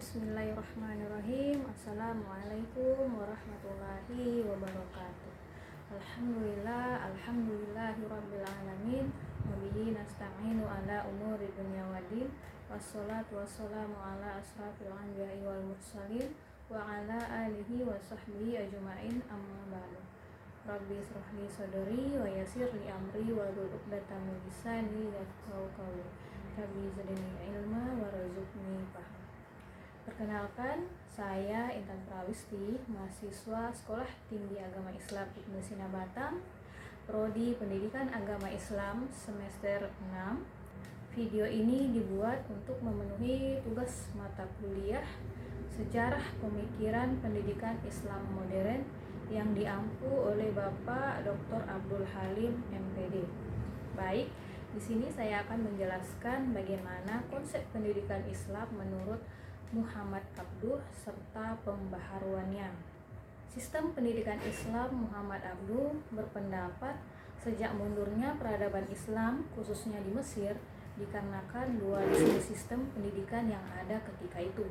Bismillahirrahmanirrahim. Assalamualaikum warahmatullahi wabarakatuh. Alhamdulillahirabbil alamin. Wabihi nasta'inu ala umuri dunya waddin. Wassalatu wassalamu ala asrafil anbiya'i wal mursalin wa ala alihi wa sahbihi ajma'in, amma ba'du. Rabbi israh li sadri wa yassir li amri wa hlul 'uqdatam min lisani yafqahu qawli. Rabbi zidni ilma warzuqni fahma. Perkenalkan, saya Intan Prawisti, mahasiswa Sekolah Tinggi Agama Islam Ibnu Sina Batam, Prodi Pendidikan Agama Islam semester 6. Video ini dibuat untuk memenuhi tugas mata kuliah Sejarah Pemikiran Pendidikan Islam Modern yang diampu oleh Bapak Dr. Abdul Halim, MPD. Baik, di sini saya akan menjelaskan bagaimana konsep pendidikan Islam menurut Muhammad Abduh serta pembaharuannya. Sistem pendidikan Islam Muhammad Abduh berpendapat sejak mundurnya peradaban Islam khususnya di Mesir dikarenakan dualisme sistem pendidikan yang ada ketika itu,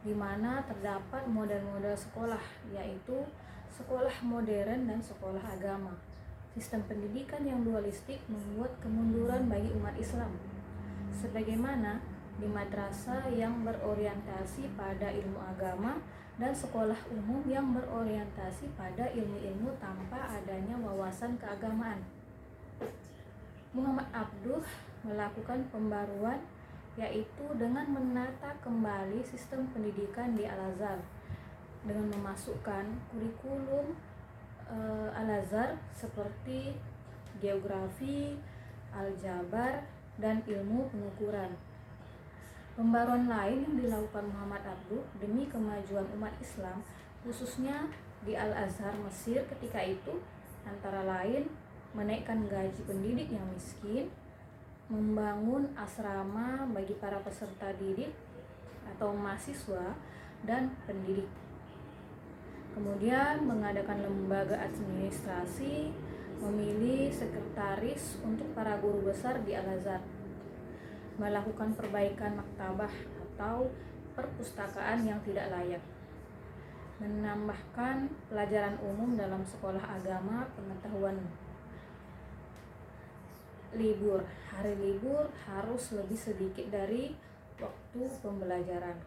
di mana terdapat model-model sekolah, yaitu sekolah modern dan sekolah agama. Sistem pendidikan yang dualistik membuat kemunduran bagi umat Islam, sebagaimana di madrasah yang berorientasi pada ilmu agama dan sekolah umum yang berorientasi pada ilmu-ilmu tanpa adanya wawasan keagamaan. Muhammad Abduh melakukan pembaruan, yaitu dengan menata kembali sistem pendidikan di Al-Azhar dengan memasukkan kurikulum Al-Azhar seperti geografi, aljabar, dan ilmu penukuran. Pembaruan lain yang dilakukan Muhammad Abduh demi kemajuan umat Islam khususnya di Al-Azhar Mesir ketika itu antara lain menaikkan gaji pendidik yang miskin, membangun asrama bagi para peserta didik atau mahasiswa dan pendidik, kemudian mengadakan lembaga administrasi, memilih sekretaris untuk para guru besar di Al-Azhar, melakukan perbaikan maktabah atau perpustakaan yang tidak layak, menambahkan pelajaran umum dalam sekolah agama, pengetahuan libur, hari libur harus lebih sedikit dari waktu pembelajaran.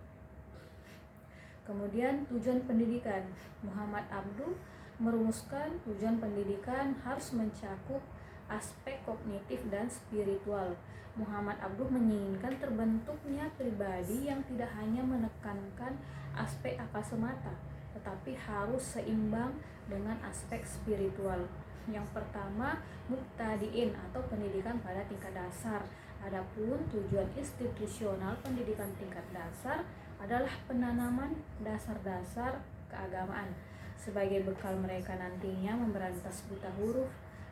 Kemudian tujuan pendidikan, Muhammad Abduh merumuskan tujuan pendidikan harus mencakup aspek kognitif dan spiritual. Muhammad Abduh menginginkan terbentuknya pribadi yang tidak hanya menekankan aspek akal semata, tetapi harus seimbang dengan aspek spiritual. Yang pertama, mubtadiin atau pendidikan pada tingkat dasar. Adapun tujuan institusional pendidikan tingkat dasar adalah penanaman dasar-dasar keagamaan sebagai bekal mereka nantinya memberantas buta huruf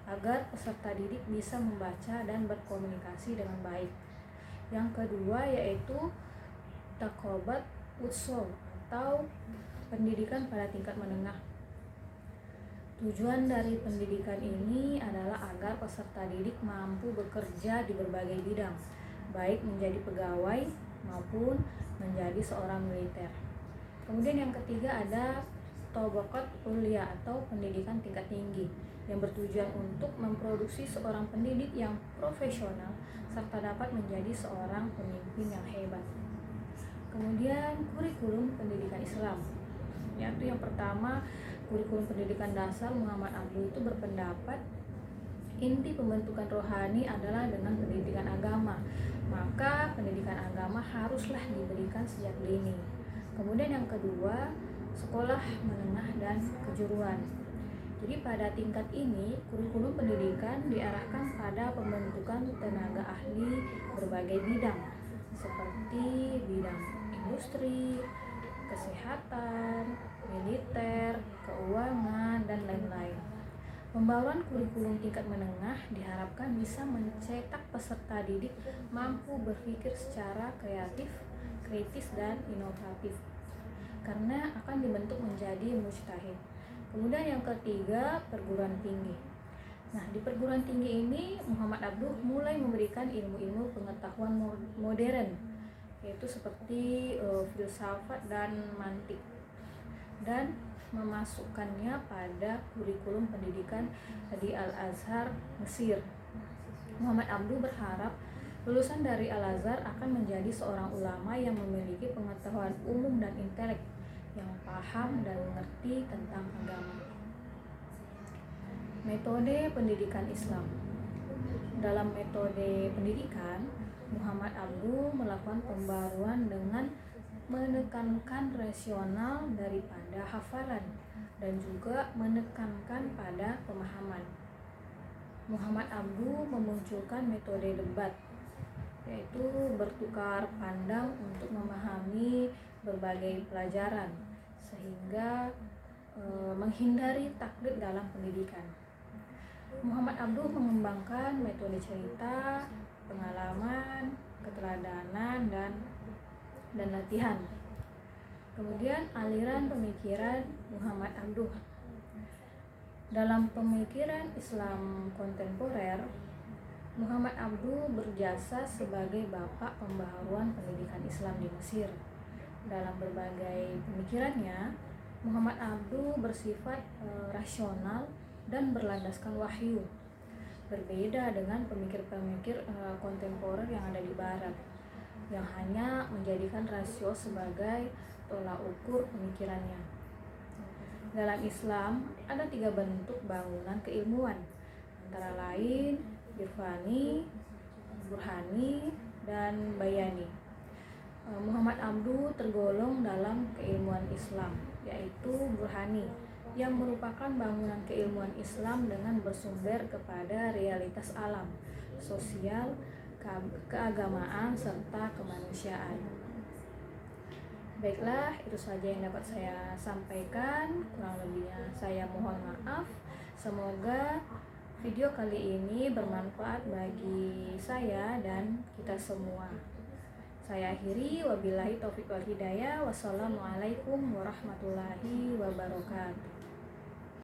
agar peserta didik bisa membaca dan berkomunikasi dengan baik. Yang kedua yaitu takobat usul atau pendidikan pada tingkat menengah. Tujuan dari pendidikan ini adalah agar peserta didik mampu bekerja di berbagai bidang, baik menjadi pegawai maupun menjadi seorang militer. Kemudian yang ketiga ada tabaqat ulia atau pendidikan tingkat tinggi yang bertujuan untuk memproduksi seorang pendidik yang profesional serta dapat menjadi seorang pemimpin yang hebat. Kemudian kurikulum pendidikan Islam, yaitu yang pertama kurikulum pendidikan dasar Muhammad Abduh itu berpendapat inti pembentukan rohani adalah dengan pendidikan agama, maka pendidikan agama haruslah diberikan sejak dini. Kemudian yang kedua sekolah menengah dan kejuruan. Jadi pada tingkat ini kurikulum pendidikan diarahkan pada pembentukan tenaga ahli berbagai bidang seperti bidang industri, kesehatan, militer, keuangan, dan lain-lain. Pembaruan kurikulum tingkat menengah diharapkan bisa mencetak peserta didik mampu berpikir secara kreatif, kritis, dan inovatif karena akan dibentuk menjadi mujtahid. Kemudian yang ketiga perguruan tinggi. Nah, di perguruan tinggi ini Muhammad Abduh mulai memberikan ilmu-ilmu pengetahuan modern, yaitu seperti filsafat dan mantik, dan memasukkannya pada kurikulum pendidikan di Al-Azhar, Mesir. Muhammad Abduh berharap lulusan dari Al-Azhar akan menjadi seorang ulama yang memiliki pengetahuan umum dan intelek, yang paham dan mengerti tentang agama. Metode pendidikan Islam. Dalam metode pendidikan, Muhammad Abduh melakukan pembaruan dengan menekankan rasional daripada hafalan dan juga menekankan pada pemahaman. Muhammad Abduh memunculkan metode debat, yaitu bertukar pandang untuk memahami berbagai pelajaran sehingga menghindari taklid dalam pendidikan. Muhammad Abduh mengembangkan metode cerita, pengalaman, keteladanan, dan latihan. Kemudian aliran pemikiran Muhammad Abduh. Dalam pemikiran Islam kontemporer, Muhammad Abduh berjasa sebagai bapak pembaharuan pendidikan Islam di Mesir. Dalam berbagai pemikirannya, Muhammad Abduh bersifat rasional dan berlandaskan wahyu, berbeda dengan pemikir-pemikir kontemporer yang ada di Barat, yang hanya menjadikan rasio sebagai tolak ukur pemikirannya. Dalam Islam ada 3 bentuk bangunan keilmuan, antara lain irfani, burhani, dan bayani. Muhammad Abduh tergolong dalam keilmuan Islam, yaitu burhani, yang merupakan bangunan keilmuan Islam dengan bersumber kepada realitas alam, sosial, keagamaan, serta kemanusiaan. Baiklah, itu saja yang dapat saya sampaikan. Kurang lebihnya saya mohon maaf. Semoga video kali ini bermanfaat bagi saya dan kita semua. Saya akhiri, wabillahi taufiq wal hidayah. Wassalamualaikum warahmatullahi wabarakatuh.